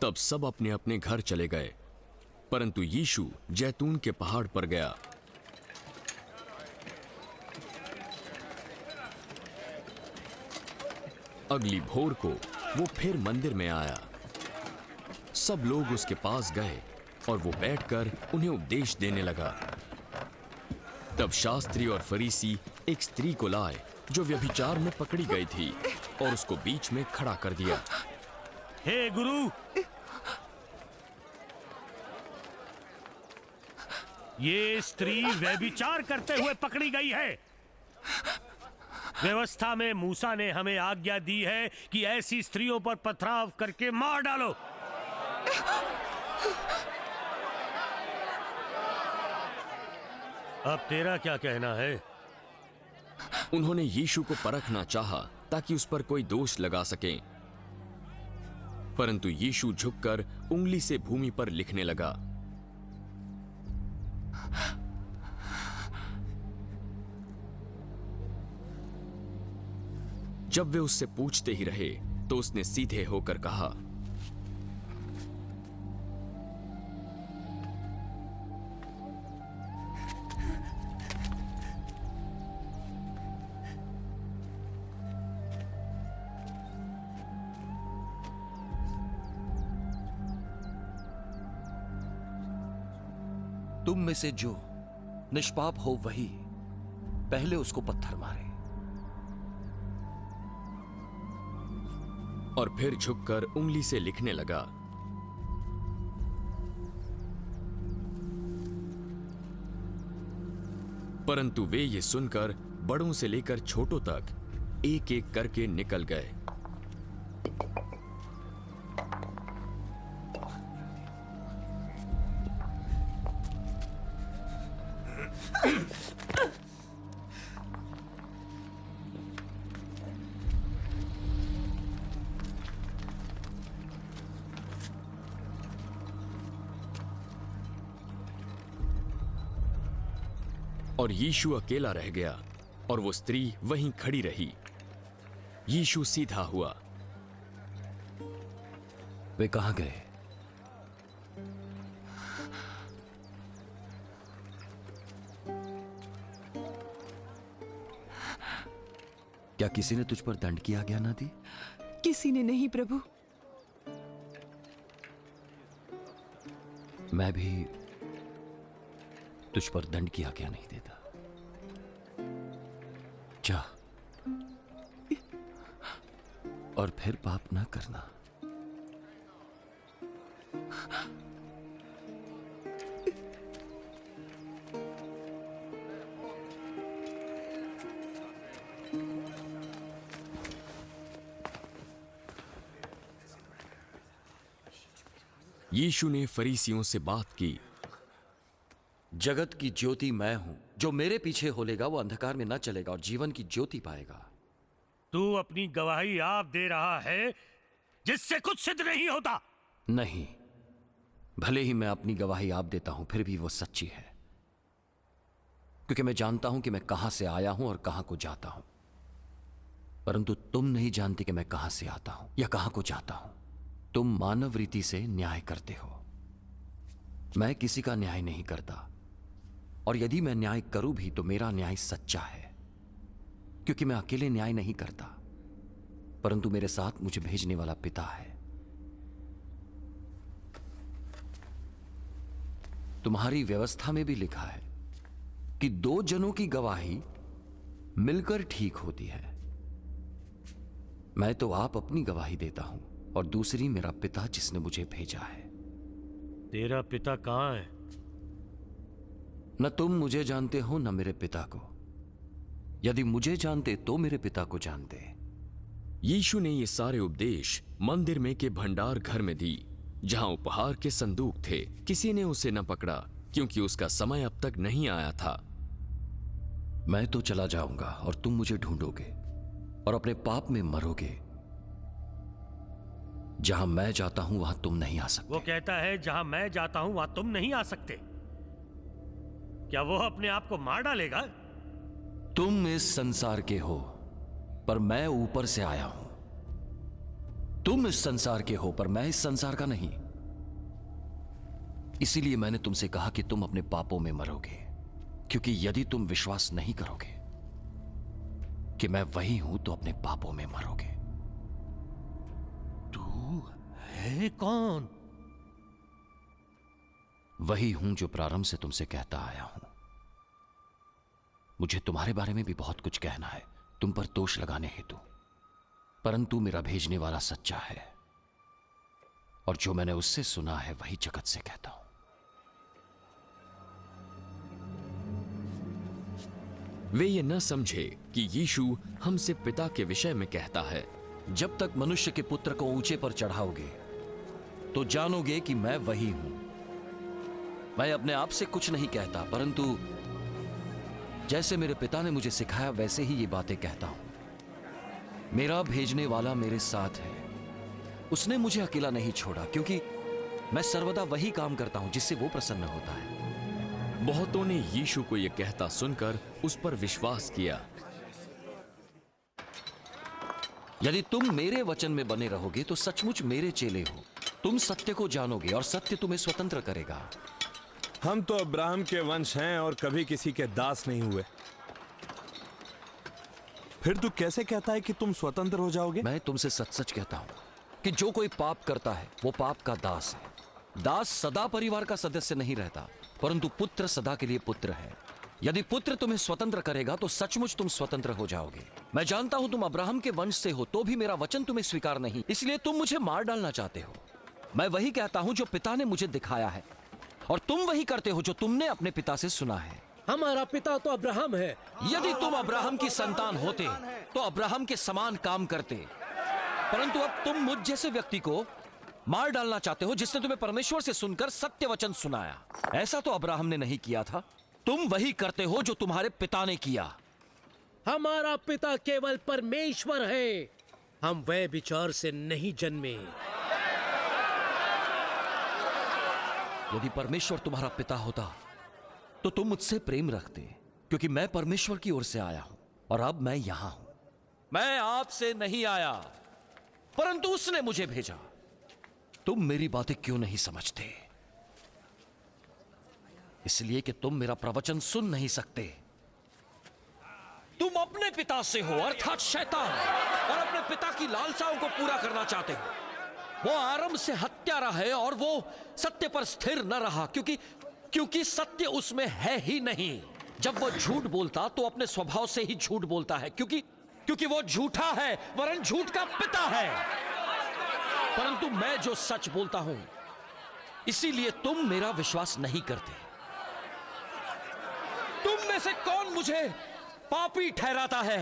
तब सब अपने अपने घर चले गए, परंतु यीशु जैतून के पहाड़ पर गया। अगली भोर को वो फिर मंदिर में आया। सब लोग उसके पास गए और वो बैठकर उन्हें उपदेश देने लगा। तब शास्त्री और फरीसी एक स्त्री को लाए जो व्यभिचार में पकड़ी गई थी और उसको बीच में खड़ा कर दिया। हे गुरु, ये स्त्री व्यभिचार करते हुए पकड़ी गई है। व्यवस्था में मूसा ने हमें आज्ञा दी है कि ऐसी स्त्रियों पर पथराव करके मार डालो। अब तेरा क्या कहना है? उन्होंने यीशु को परखना चाहा ताकि उस पर कोई दोष लगा सकें, परंतु यीशु झुककर उंगली से भूमि पर लिखने लगा। जब वे उससे पूछते ही रहे तो उसने सीधे होकर कहा, तुम में से जो निष्पाप हो वही पहले उसको पत्थर मारे। और फिर झुककर उंगली से लिखने लगा। परंतु वे ये सुनकर बड़ों से लेकर छोटों तक एक एक करके निकल गए। और यीशु अकेला रह गया और वो स्त्री वहीं खड़ी रही। यीशु सीधा हुआ। वे कहां गए? क्या किसी ने तुझ पर दंड की आज्ञा ना दी? किसी ने नहीं प्रभु। मैं भी तुझ पर दंड की आज्ञा नहीं देता। जा और फिर पाप ना करना। यीशु ने फरीसियों से बात की। जगत की ज्योति मैं हूं, जो मेरे पीछे होलेगा वो अंधकार में न चलेगा और जीवन की ज्योति पाएगा। तू अपनी गवाही आप दे रहा है जिससे कुछ सिद्ध नहीं होता। नहीं, भले ही मैं अपनी गवाही आप देता हूं फिर भी वो सच्ची है, क्योंकि मैं जानता हूं कि मैं कहां से आया हूं और कहां को जाता हूं। परंतु तुम नहीं जानते कि मैं कहां से आता हूं या कहां को जाता हूं। तुम मानव रीति से न्याय करते हो, मैं किसी का न्याय नहीं करता। और यदि मैं न्याय करूं भी तो मेरा न्याय सच्चा है, क्योंकि मैं अकेले न्याय नहीं करता, परंतु मेरे साथ मुझे भेजने वाला पिता है। तुम्हारी व्यवस्था में भी लिखा है कि दो जनों की गवाही मिलकर ठीक होती है। मैं तो आप अपनी गवाही देता हूं और दूसरी मेरा पिता जिसने मुझे भेजा है। तेरा पिता कहां है? न तुम मुझे जानते हो न मेरे पिता को। यदि मुझे जानते तो मेरे पिता को जानते। यीशु ने ये सारे उपदेश मंदिर में के भंडार घर में दी, जहां उपहार के संदूक थे। किसी ने उसे न पकड़ा, क्योंकि उसका समय अब तक नहीं आया था। मैं तो चला जाऊंगा और तुम मुझे ढूंढोगे और अपने पाप में मरोगे। जहां मैं जाता हूं वहां तुम नहीं आ सकते। वो कहता है जहां मैं जाता हूं वहां तुम नहीं आ सकते। क्या वो अपने आप को मार डालेगा? तुम इस संसार के हो, पर मैं ऊपर से आया हूं। तुम इस संसार के हो पर मैं इस संसार का नहीं। इसीलिए मैंने तुमसे कहा कि तुम अपने पापों में मरोगे, क्योंकि यदि तुम विश्वास नहीं करोगे कि मैं वही हूं तो अपने पापों में मरोगे। तू है कौन? वही हूं जो प्रारंभ से तुमसे कहता आया हूं। मुझे तुम्हारे बारे में भी बहुत कुछ कहना है, तुम पर दोष लगाने हेतु, परंतु मेरा भेजने वाला सच्चा है और जो मैंने उससे सुना है वही जगत से कहता हूं। वे ये न समझे कि यीशु हमसे पिता के विषय में कहता है। जब तक मनुष्य के पुत्र को ऊंचे पर चढ़ाओगे तो जानोगे कि मैं वही हूं। मैं अपने आप से कुछ नहीं कहता, परंतु जैसे मेरे पिता ने मुझे सिखाया वैसे ही ये बातें कहता हूं। मेरा भेजने वाला मेरे साथ है, उसने मुझे अकेला नहीं छोड़ा, क्योंकि मैं सर्वदा वही काम करता हूं जिससे वो प्रसन्न होता है। बहुतों ने यीशु को यह कहता सुनकर उस पर विश्वास किया। यदि तुम मेरे वचन में बने रहोगे तो सचमुच मेरे चेले हो। तुम सत्य को जानोगे और सत्य तुम्हें स्वतंत्र करेगा। हम तो अब्राहम के वंश हैं और कभी किसी के दास नहीं हुए। फिर तू कैसे कहता है कि तुम स्वतंत्र हो जाओगे? मैं तुमसे सच सच कहता हूं कि जो कोई पाप करता है वो पाप का दास है। दास सदा परिवार का सदस्य नहीं रहता, परंतु पुत्र सदा के लिए पुत्र है। यदि पुत्र तुम्हें स्वतंत्र करेगा तो सचमुच तुम स्वतंत्र हो जाओगे। मैं जानता हूं तुम अब्राहम के वंश से हो, तो भी मेरा वचन तुम्हें स्वीकार नहीं, इसलिए तुम मुझे मार डालना चाहते हो। मैं वही कहता हूं जो पिता ने मुझे दिखाया है, और तुम वही करते हो जो तुमने अपने पिता से सुना है। हमारा पिता तो अब्राहम है। यदि तुम अब्राहम की संतान होते तो अब्राहम के समान काम करते, परंतु अब तुम मुझ जैसे व्यक्ति को मार डालना चाहते हो जिसने तुम्हें परमेश्वर से सुनकर सत्य वचन सुनाया। ऐसा तो अब्राहम ने नहीं किया था। तुम वही करते हो जो तुम्हारे पिता ने किया। हमारा पिता केवल परमेश्वर है, हम वह विचार से नहीं जन्मे। यदि परमेश्वर तुम्हारा पिता होता तो तुम मुझसे प्रेम रखते, क्योंकि मैं परमेश्वर की ओर से आया हूं और अब मैं यहां हूं। मैं आपसे नहीं आया, परंतु उसने मुझे भेजा। तुम मेरी बातें क्यों नहीं समझते? इसलिए कि तुम मेरा प्रवचन सुन नहीं सकते। तुम अपने पिता से हो, अर्थात शैतान, और अपने पिता की लालसाओं को पूरा करना चाहते हो। वो आरंभ से हत्यारा है और वो सत्य पर स्थिर न रहा, क्योंकि सत्य उसमें है ही नहीं। जब वो झूठ बोलता तो अपने स्वभाव से ही झूठ बोलता है, क्योंकि वो झूठा है, वरन झूठ का पिता है। परंतु मैं जो सच बोलता हूं, इसीलिए तुम मेरा विश्वास नहीं करते। तुम में से कौन मुझे पापी ठहराता है?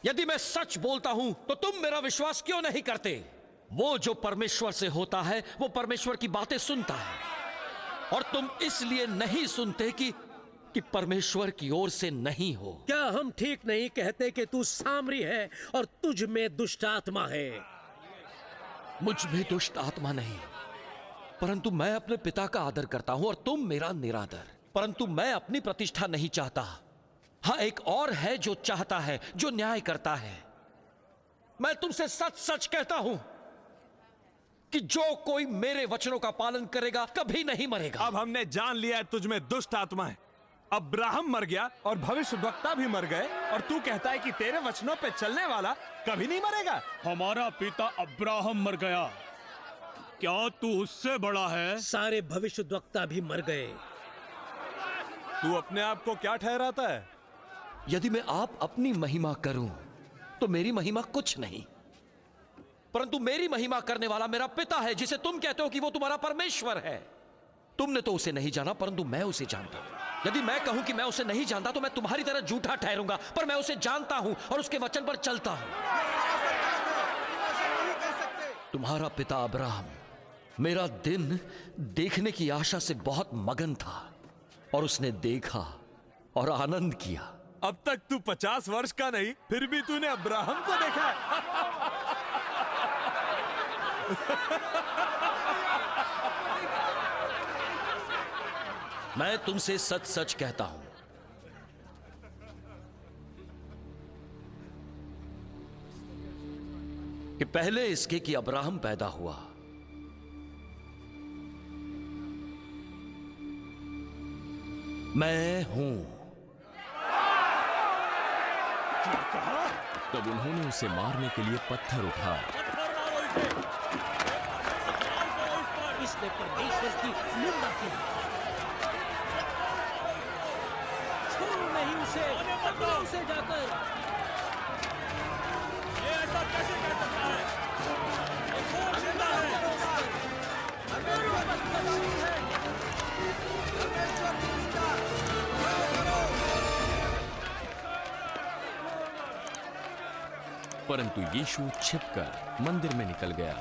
यदि मैं सच बोलता हूं तो तुम मेरा विश्वास क्यों नहीं करते? वो जो परमेश्वर से होता है वो परमेश्वर की बातें सुनता है, और तुम इसलिए नहीं सुनते कि परमेश्वर की ओर से नहीं हो। क्या हम ठीक नहीं कहते कि तू सामरी है और तुझ में दुष्ट आत्मा है? मुझ में दुष्ट आत्मा नहीं, परंतु मैं अपने पिता का आदर करता हूं और तुम मेरा निरादर। परंतु मैं अपनी प्रतिष्ठा नहीं चाहता। हां, एक और है जो चाहता है, जो न्याय करता है। मैं तुमसे सच सच कहता हूं कि जो कोई मेरे वचनों का पालन करेगा कभी नहीं मरेगा। अब हमने जान लिया है तुझ में दुष्ट आत्मा है। अब्राहम मर गया और भविष्यद्वक्ता भी मर गए, और तू कहता है कि तेरे वचनों पे चलने वाला कभी नहीं मरेगा। हमारा पिता अब्राहम मर गया, क्या तू उससे बड़ा है? सारे भविष्यद्वक्ता भी मर गए। तू अपने आप को क्या ठहराता है? यदि मैं आप अपनी महिमा करूं तो मेरी महिमा कुछ नहीं, परंतु मेरी महिमा करने वाला मेरा पिता है, जिसे तुम कहते हो कि वो तुम्हारा परमेश्वर है। तुमने तो उसे नहीं जाना, परंतु मैं उसे जानता हूं। यदि मैं कहूं कि मैं उसे नहीं जानता तो मैं तुम्हारी तरह झूठा ठहरूंगा, पर मैं उसे जानता हूं और उसके वचन पर चलता हूं। तुम्हारा पिता अब्राहम मेरा दिन देखने की आशा से बहुत मगन था, और उसने देखा और आनंद किया। अब तक तू 50 वर्ष का नहीं, फिर भी तूने अब्राहम को देखा। मैं तुमसे सच सच कहता हूं, कि पहले इसके कि अब्राहम पैदा हुआ, मैं हूं। तब उन्होंने उसे मारने के लिए पत्थर उठाए। इसने परमेश्वर की निंदा की। छोड़ो नहीं उसे, पकड़ो उसे जाकर। ये ऐसा कैसे कर सकता है? ये कौन जिंदा है? परंतु यीशु छिपकर मंदिर में निकल गया